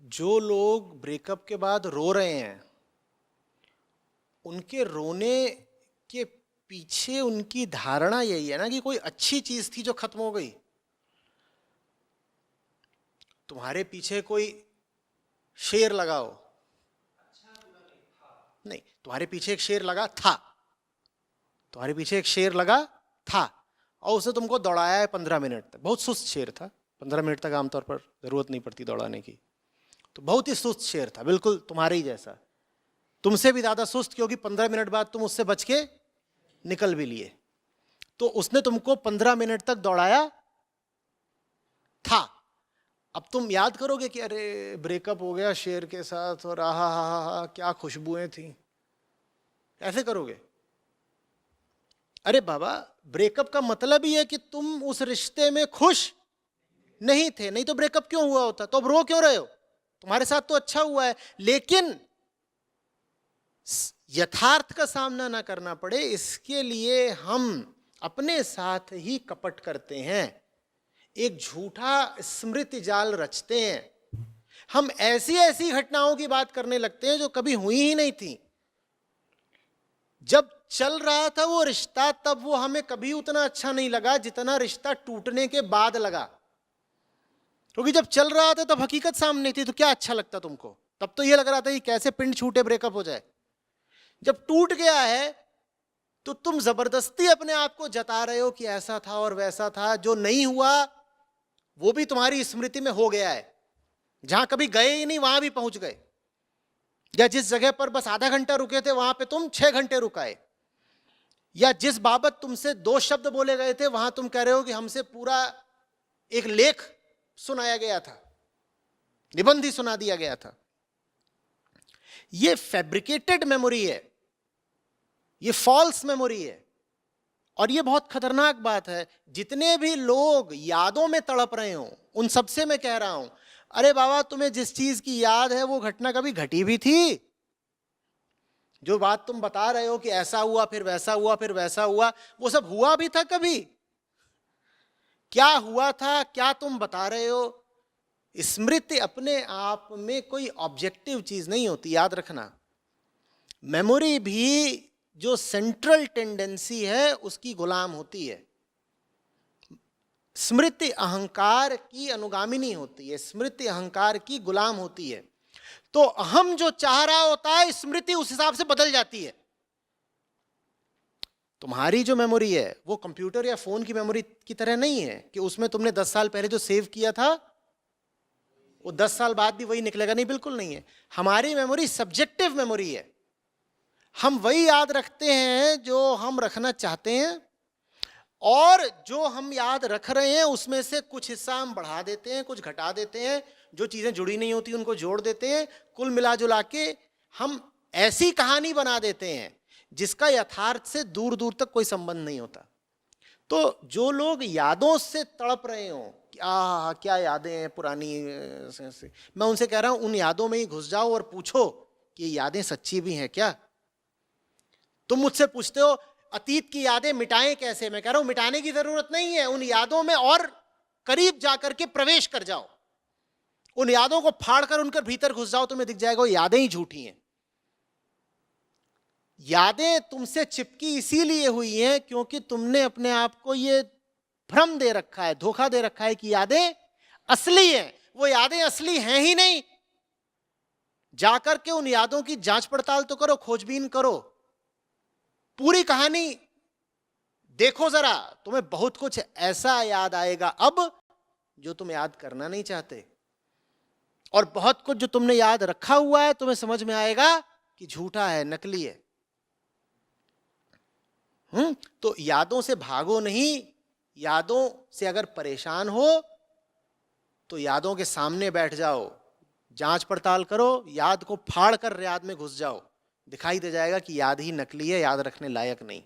जो लोग ब्रेकअप के बाद रो रहे हैं, उनके रोने के पीछे उनकी धारणा यही है ना कि कोई अच्छी चीज थी जो खत्म हो गई। तुम्हारे पीछे कोई शेर लगाओ, नहीं, तुम्हारे पीछे एक शेर लगा था, तुम्हारे पीछे एक शेर लगा था और उसने तुमको दौड़ाया है 15 मिनट तक। बहुत सुस्त शेर था, 15 मिनट तक आमतौर पर जरूरत नहीं पड़ती दौड़ाने की, तो बहुत ही सुस्त शेर था, बिल्कुल तुम्हारे ही जैसा, तुमसे भी ज्यादा सुस्त, क्योंकि 15 मिनट बाद तुम उससे बच के निकल भी लिए। तो उसने तुमको 15 मिनट तक दौड़ाया था। अब तुम याद करोगे कि अरे ब्रेकअप हो गया शेर के साथ और आहा हा हा क्या खुशबुएं थी, ऐसे करोगे? अरे बाबा, ब्रेकअप का मतलब ही है कि तुम उस रिश्ते में खुश नहीं थे, नहीं तो ब्रेकअप क्यों हुआ होता? तो अब रो क्यों रहे हो? तुम्हारे साथ तो अच्छा हुआ है, लेकिन यथार्थ का सामना ना करना पड़े इसके लिए हम अपने साथ ही कपट करते हैं, एक झूठा स्मृति जाल रचते हैं। हम ऐसी ऐसी घटनाओं की बात करने लगते हैं जो कभी हुई ही नहीं थी। जब चल रहा था वो रिश्ता, तब वो हमें कभी उतना अच्छा नहीं लगा जितना रिश्ता टूटने के बाद लगा, क्योंकि जब चल रहा था तब हकीकत सामने थी, तो क्या अच्छा लगता तुमको? तब तो ये लग रहा था कि कैसे पिंड छूटे, ब्रेकअप हो जाए। जब टूट गया है तो तुम जबरदस्ती अपने आप को जता रहे हो कि ऐसा था और वैसा था। जो नहीं हुआ वो भी तुम्हारी स्मृति में हो गया है, जहां कभी गए ही नहीं वहां भी पहुंच गए, या जिस जगह पर बस आधा घंटा रुके थे वहां पे तुम 6 घंटे रुकाए, या जिस बाबत तुमसे 2 शब्द बोले गए थे वहां तुम कह रहे हो कि हमसे पूरा एक लेख सुनाया गया था, निबंध ही सुना दिया गया था। ये फैब्रिकेटेड मेमोरी है, ये फॉल्स मेमोरी है, और ये बहुत खतरनाक बात है। जितने भी लोग यादों में तड़प रहे हो उन सबसे मैं कह रहा हूं, अरे बाबा, तुम्हें जिस चीज की याद है वो घटना कभी घटी भी थी? जो बात तुम बता रहे हो कि ऐसा हुआ फिर वैसा हुआ फिर वैसा हुआ, वो सब हुआ भी था कभी? क्या हुआ था, क्या तुम बता रहे हो? स्मृति अपने आप में कोई ऑब्जेक्टिव चीज नहीं होती, याद रखना। मेमोरी भी जो सेंट्रल टेंडेंसी है उसकी गुलाम होती है। स्मृति अहंकार की अनुगामिनी होती है, स्मृति अहंकार की गुलाम होती है। तो हम जो चाह रहा होता है स्मृति उस हिसाब से बदल जाती है। तुम्हारी जो मेमोरी है वो कंप्यूटर या फोन की मेमोरी की तरह नहीं है कि उसमें तुमने 10 साल पहले जो सेव किया था वो 10 साल बाद भी वही निकलेगा, नहीं, बिल्कुल नहीं है। हमारी मेमोरी सब्जेक्टिव मेमोरी है, हम वही याद रखते हैं जो हम रखना चाहते हैं, और जो हम याद रख रहे हैं उसमें से कुछ हिस्सा हम बढ़ा देते हैं, कुछ घटा देते हैं, जो चीजें जुड़ी नहीं होती उनको जोड़ देते हैं। कुल मिला जुला के हम ऐसी कहानी बना देते हैं जिसका यथार्थ से दूर दूर तक कोई संबंध नहीं होता। तो जो लोग यादों से तड़प रहे हो कि क्या यादें हैं पुरानी से, मैं उनसे कह रहा हूं उन यादों में ही घुस जाओ और पूछो कि यादें सच्ची भी हैं क्या। तुम मुझसे पूछते हो अतीत की यादें मिटाएं कैसे, मैं कह रहा हूं मिटाने की जरूरत नहीं है, उन यादों में और करीब जाकर के प्रवेश कर जाओ, उन यादों को फाड़कर उनके भीतर घुस जाओ, तुम्हें दिख जाएगा वो यादें ही झूठी हैं। यादें तुमसे चिपकी इसीलिए हुई हैं क्योंकि तुमने अपने आप को ये भ्रम दे रखा है, धोखा दे रखा है कि यादें असली हैं। वो यादें असली हैं ही नहीं। जाकर के उन यादों की जांच पड़ताल तो करो, खोजबीन करो, पूरी कहानी देखो जरा, तुम्हें बहुत कुछ ऐसा याद आएगा अब जो तुम याद करना नहीं चाहते, और बहुत कुछ जो तुमने याद रखा हुआ है तुम्हें समझ में आएगा कि झूठा है, नकली है। तो यादों से भागो नहीं, यादों से अगर परेशान हो तो यादों के सामने बैठ जाओ, जांच पड़ताल करो, याद को फाड़ कर याद में घुस जाओ, दिखाई दे जाएगा कि याद ही नकली है, याद रखने लायक नहीं।